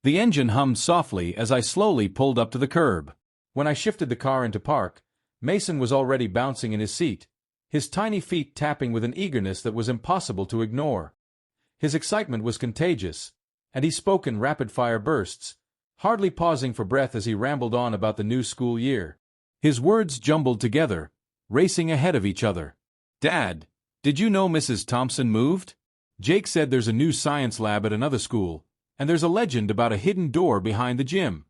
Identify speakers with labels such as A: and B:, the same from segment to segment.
A: The engine hummed softly as I slowly pulled up to the curb. When I shifted the car into park, Mason was already bouncing in his seat, his tiny feet tapping with an eagerness that was impossible to ignore. His excitement was contagious, and he spoke in rapid-fire bursts, hardly pausing for breath as he rambled on about the new school year. His words jumbled together, racing ahead of each other. "Dad, did you know Mrs. Thompson moved? Jake said there's a new science lab at another school, and there's a legend about a hidden door behind the gym."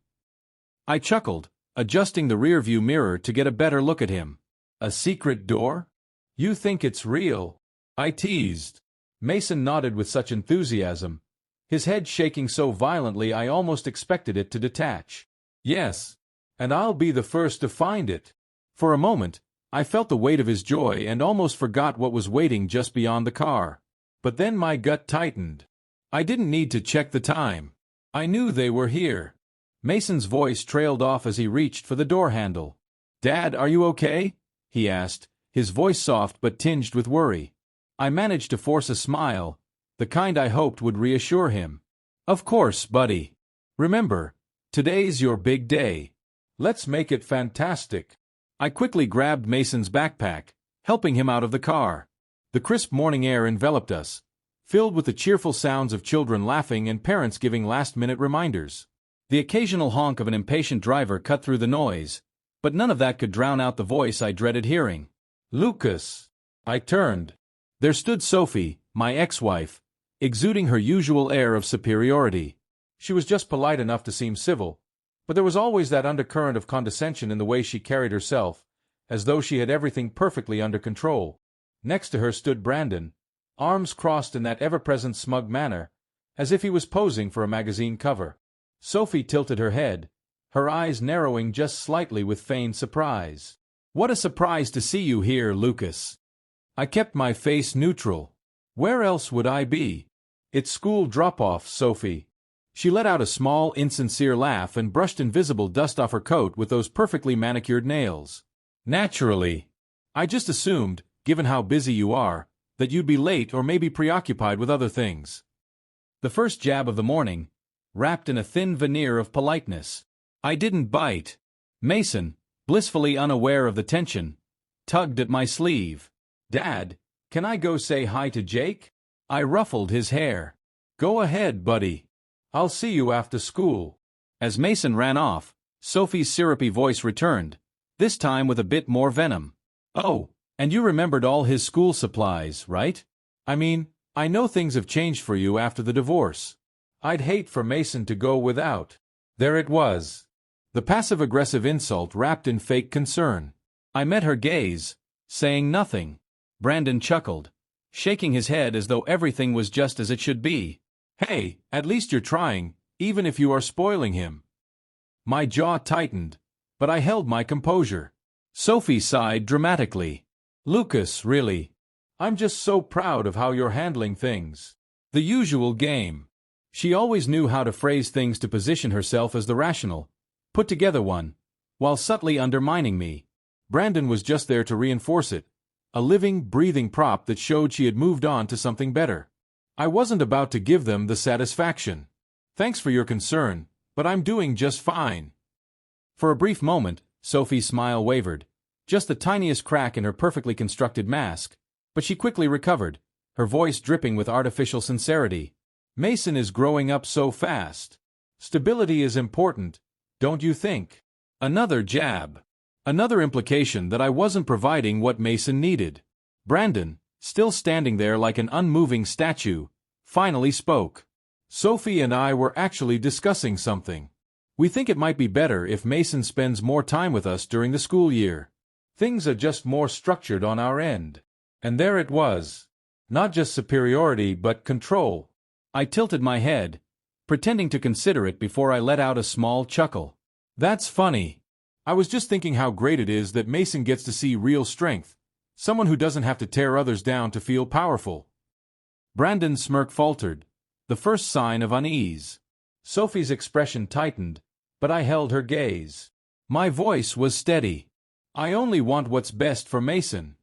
A: I chuckled, adjusting the rearview mirror to get a better look at him. "A secret door? You think it's real?" I teased. Mason nodded with such enthusiasm, his head shaking so violently I almost expected it to detach. "Yes, and I'll be the first to find it." For a moment, I felt the weight of his joy and almost forgot what was waiting just beyond the car. But then my gut tightened. I didn't need to check the time. I knew they were here. Mason's voice trailed off as he reached for the door handle. "Dad, are you okay?" he asked, his voice soft but tinged with worry. I managed to force a smile, the kind I hoped would reassure him. "Of course, buddy. Remember, today's your big day. Let's make it fantastic." I quickly grabbed Mason's backpack, helping him out of the car. The crisp morning air enveloped us, filled with the cheerful sounds of children laughing and parents giving last-minute reminders. The occasional honk of an impatient driver cut through the noise, but none of that could drown out the voice I dreaded hearing. "Lucas!" I turned. There stood Sophie, my ex-wife, exuding her usual air of superiority. She was just polite enough to seem civil, but there was always that undercurrent of condescension in the way she carried herself, as though she had everything perfectly under control. Next to her stood Brandon, arms crossed in that ever-present smug manner, as if he was posing for a magazine cover. Sophie tilted her head, her eyes narrowing just slightly with feigned surprise. "What a surprise to see you here, Lucas." I kept my face neutral. Where else would I be? "It's school drop-off, Sophie." She let out a small, insincere laugh and brushed invisible dust off her coat with those perfectly manicured nails. "Naturally. I just assumed, given how busy you are, that you'd be late or maybe preoccupied with other things." The first jab of the morning, wrapped in a thin veneer of politeness. I didn't bite. Mason, blissfully unaware of the tension, tugged at my sleeve. "Dad, can I go say hi to Jake?" I ruffled his hair. "Go ahead, buddy. I'll see you after school." As Mason ran off, Sophie's syrupy voice returned, this time with a bit more venom. "Oh, and you remembered all his school supplies, right? I mean, I know things have changed for you after the divorce. I'd hate for Mason to go without." There it was. The passive-aggressive insult wrapped in fake concern. I met her gaze, saying nothing. Brandon chuckled, shaking his head as though everything was just as it should be. "Hey, at least you're trying, even if you are spoiling him." My jaw tightened, but I held my composure. Sophie sighed dramatically. "Lucas, really. I'm just so proud of how you're handling things." The usual game. She always knew how to phrase things to position herself as the rational, put-together one, while subtly undermining me. Brandon was just there to reinforce it, a living, breathing prop that showed she had moved on to something better. I wasn't about to give them the satisfaction. "Thanks for your concern, but I'm doing just fine." For a brief moment, Sophie's smile wavered, just the tiniest crack in her perfectly constructed mask, but she quickly recovered, her voice dripping with artificial sincerity. "Mason is growing up so fast. Stability is important, don't you think?" Another jab. Another implication that I wasn't providing what Mason needed. Brandon, still standing there like an unmoving statue, finally spoke. "Sophie and I were actually discussing something. We think it might be better if Mason spends more time with us during the school year. Things are just more structured on our end." And there it was. Not just superiority but control. I tilted my head, pretending to consider it before I let out a small chuckle. "That's funny. I was just thinking how great it is that Mason gets to see real strength, someone who doesn't have to tear others down to feel powerful." Brandon's smirk faltered, the first sign of unease. Sophie's expression tightened, but I held her gaze. My voice was steady. "I only want what's best for Mason."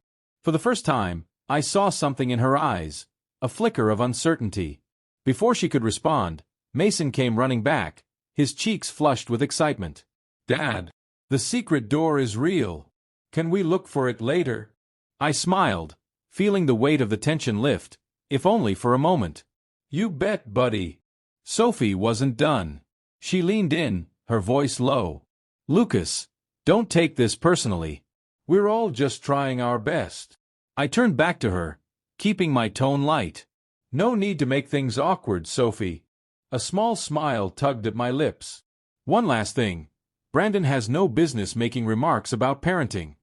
A: For the first time, I saw something in her eyes, a flicker of uncertainty. Before she could respond, Mason came running back, his cheeks flushed with excitement. "Dad, the secret door is real. Can we look for it later?" I smiled, feeling the weight of the tension lift, if only for a moment. "You bet, buddy." Sophie wasn't done. She leaned in, her voice low. "Lucas, don't take this personally. We're all just trying our best." I turned back to her, keeping my tone light. "No need to make things awkward, Sophie." A small smile tugged at my lips. "One last thing. Brandon has no business making remarks about parenting."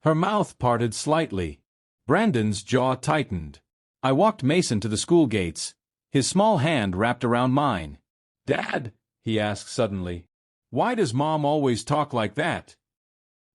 A: Her mouth parted slightly. Brandon's jaw tightened. I walked Mason to the school gates, his small hand wrapped around mine. "Dad," he asked suddenly, "why does Mom always talk like that?"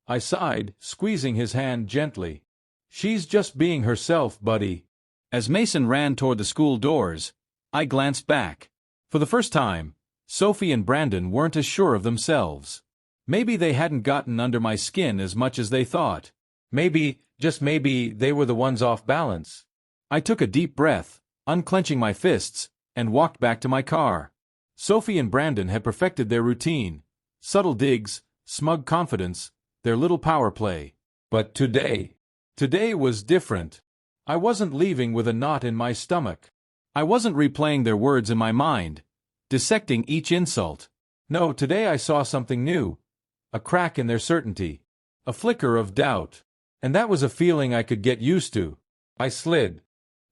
A: I sighed, squeezing his hand gently. "She's just being herself, buddy." As Mason ran toward the school doors, I glanced back. For the first time, Sophie and Brandon weren't as sure of themselves. Maybe they hadn't gotten under my skin as much as they thought. Maybe, just maybe, they were the ones off balance. I took a deep breath, unclenching my fists, and walked back to my car. Sophie and Brandon had perfected their routine. Subtle digs, smug confidence, their little power play. But today was different. I wasn't leaving with a knot in my stomach. I wasn't replaying their words in my mind, dissecting each insult. No, today I saw something new. A crack in their certainty. A flicker of doubt. And that was a feeling I could get used to. I slid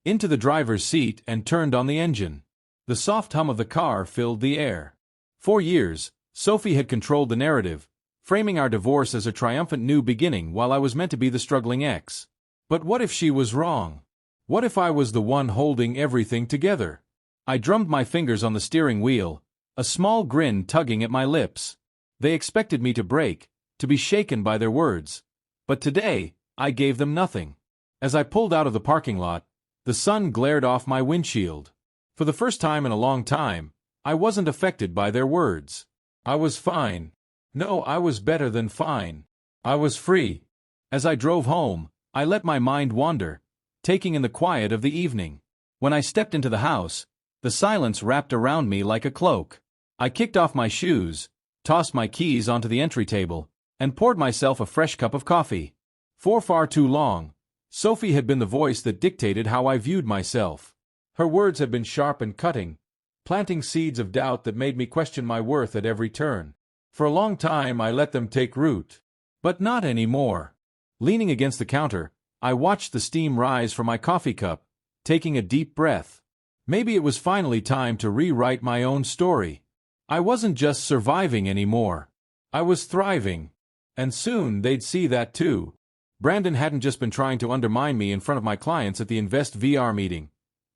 A: into the driver's seat and turned on the engine. The soft hum of the car filled the air. For years, Sophie had controlled the narrative, framing our divorce as a triumphant new beginning while I was meant to be the struggling ex. But what if she was wrong? What if I was the one holding everything together? I drummed my fingers on the steering wheel, a small grin tugging at my lips. They expected me to break, to be shaken by their words. But today, I gave them nothing. As I pulled out of the parking lot, the sun glared off my windshield. For the first time in a long time, I wasn't affected by their words. I was fine. No, I was better than fine. I was free. As I drove home, I let my mind wander, taking in the quiet of the evening. When I stepped into the house, the silence wrapped around me like a cloak. I kicked off my shoes, tossed my keys onto the entry table, and poured myself a fresh cup of coffee. For far too long, Sophie had been the voice that dictated how I viewed myself. Her words had been sharp and cutting, planting seeds of doubt that made me question my worth at every turn. For a long time I let them take root. But not anymore. Leaning against the counter, I watched the steam rise from my coffee cup, taking a deep breath. Maybe it was finally time to rewrite my own story. I wasn't just surviving anymore. I was thriving. And soon they'd see that too. Brandon hadn't just been trying to undermine me in front of my clients at the Invest VR meeting.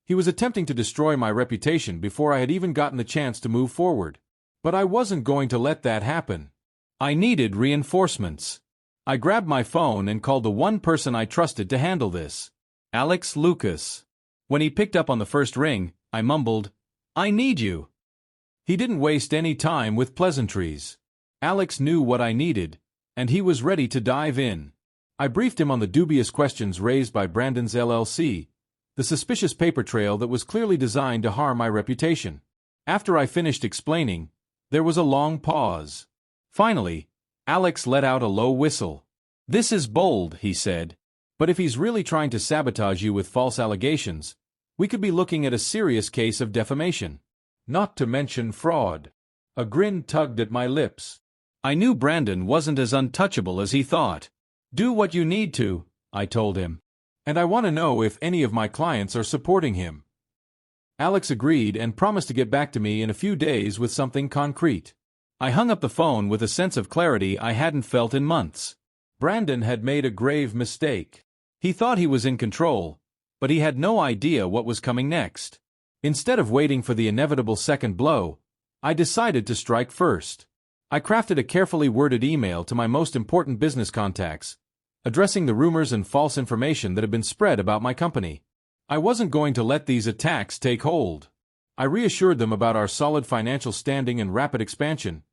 A: He was attempting to destroy my reputation before I had even gotten the chance to move forward. But I wasn't going to let that happen. I needed reinforcements. I grabbed my phone and called the one person I trusted to handle this. Alex Lucas. When he picked up on the first ring, I mumbled, "I need you." He didn't waste any time with pleasantries. Alex knew what I needed, and he was ready to dive in. I briefed him on the dubious questions raised by Brandon's LLC, the suspicious paper trail that was clearly designed to harm my reputation. After I finished explaining, there was a long pause. Finally, Alex let out a low whistle. "This is bold," he said, "but if he's really trying to sabotage you with false allegations, we could be looking at a serious case of defamation. Not to mention fraud." A grin tugged at my lips. I knew Brandon wasn't as untouchable as he thought. "Do what you need to," I told him. "And I want to know if any of my clients are supporting him." Alex agreed and promised to get back to me in a few days with something concrete. I hung up the phone with a sense of clarity I hadn't felt in months. Brandon had made a grave mistake. He thought he was in control, but he had no idea what was coming next. Instead of waiting for the inevitable second blow, I decided to strike first. I crafted a carefully worded email to my most important business contacts, addressing the rumors and false information that had been spread about my company. I wasn't going to let these attacks take hold. I reassured them about our solid financial standing and rapid expansion,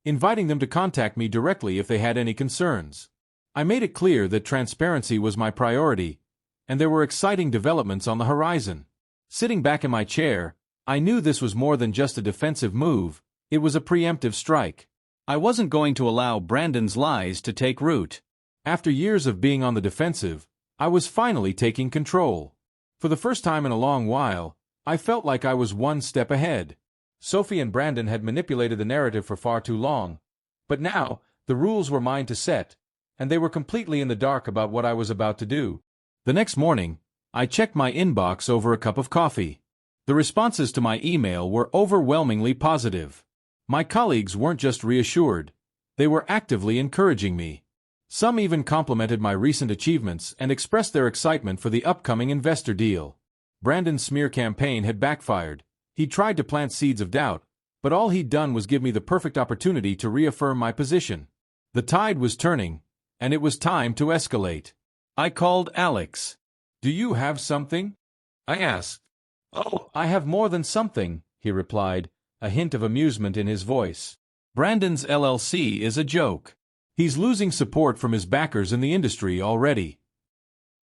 A: inviting them to contact me directly if they had any concerns. I made it clear that transparency was my priority, and there were exciting developments on the horizon. Sitting back in my chair, I knew this was more than just a defensive move, it was a preemptive strike. I wasn't going to allow Brandon's lies to take root. After years of being on the defensive, I was finally taking control. For the first time in a long while, I felt like I was one step ahead. Sophie and Brandon had manipulated the narrative for far too long, but now the rules were mine to set, and they were completely in the dark about what I was about to do. The next morning, I checked my inbox over a cup of coffee. The responses to my email were overwhelmingly positive. My colleagues weren't just reassured, they were actively encouraging me. Some even complimented my recent achievements and expressed their excitement for the upcoming investor deal. Brandon's smear campaign had backfired. He tried to plant seeds of doubt, but all he'd done was give me the perfect opportunity to reaffirm my position. The tide was turning, and it was time to escalate. I called Alex. "Do you have something?" I asked. "Oh, I have more than something," he replied, a hint of amusement in his voice. "Brandon's LLC is a joke. He's losing support from his backers in the industry already."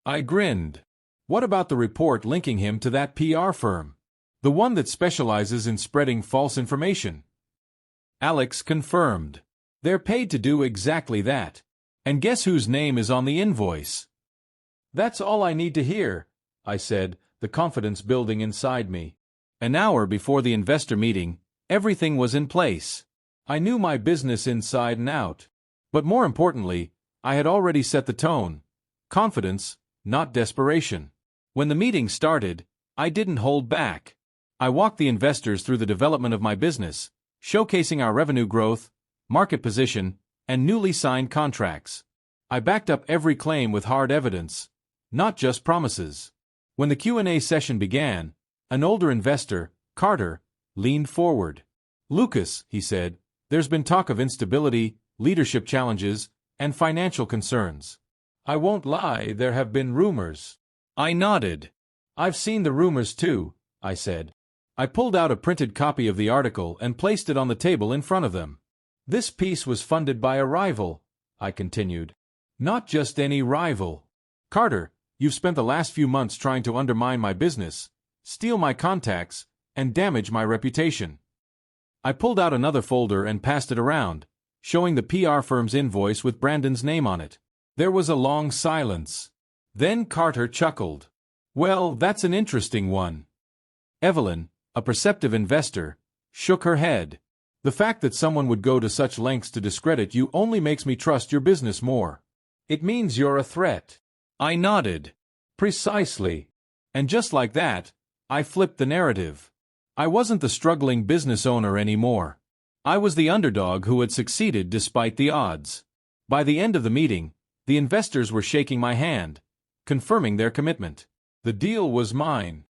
A: I grinned. "What about the report linking him to that PR firm? The one that specializes in spreading false information?" Alex confirmed. "They're paid to do exactly that. And guess whose name is on the invoice?" "That's all I need to hear," I said, the confidence building inside me. An hour before the investor meeting, everything was in place. I knew my business inside and out. But more importantly, I had already set the tone. Confidence, not desperation. When the meeting started, I didn't hold back. I walked the investors through the development of my business, showcasing our revenue growth, market position, and newly signed contracts. I backed up every claim with hard evidence, not just promises. When the Q&A session began, an older investor, Carter, leaned forward. "Lucas," he said, "there's been talk of instability, leadership challenges, and financial concerns. I won't lie, there have been rumors." I nodded. "I've seen the rumors too," I said. I pulled out a printed copy of the article and placed it on the table in front of them. "This piece was funded by a rival," I continued. "Not just any rival. Carter, you've spent the last few months trying to undermine my business, steal my contacts, and damage my reputation." I pulled out another folder and passed it around, showing the PR firm's invoice with Brandon's name on it. There was a long silence. Then Carter chuckled. "Well, that's an interesting one." Evelyn, a perceptive investor, shook her head. "The fact that someone would go to such lengths to discredit you only makes me trust your business more. It means you're a threat." I nodded. "Precisely." And just like that, I flipped the narrative. I wasn't the struggling business owner anymore. I was the underdog who had succeeded despite the odds. By the end of the meeting, the investors were shaking my hand, confirming their commitment. The deal was mine.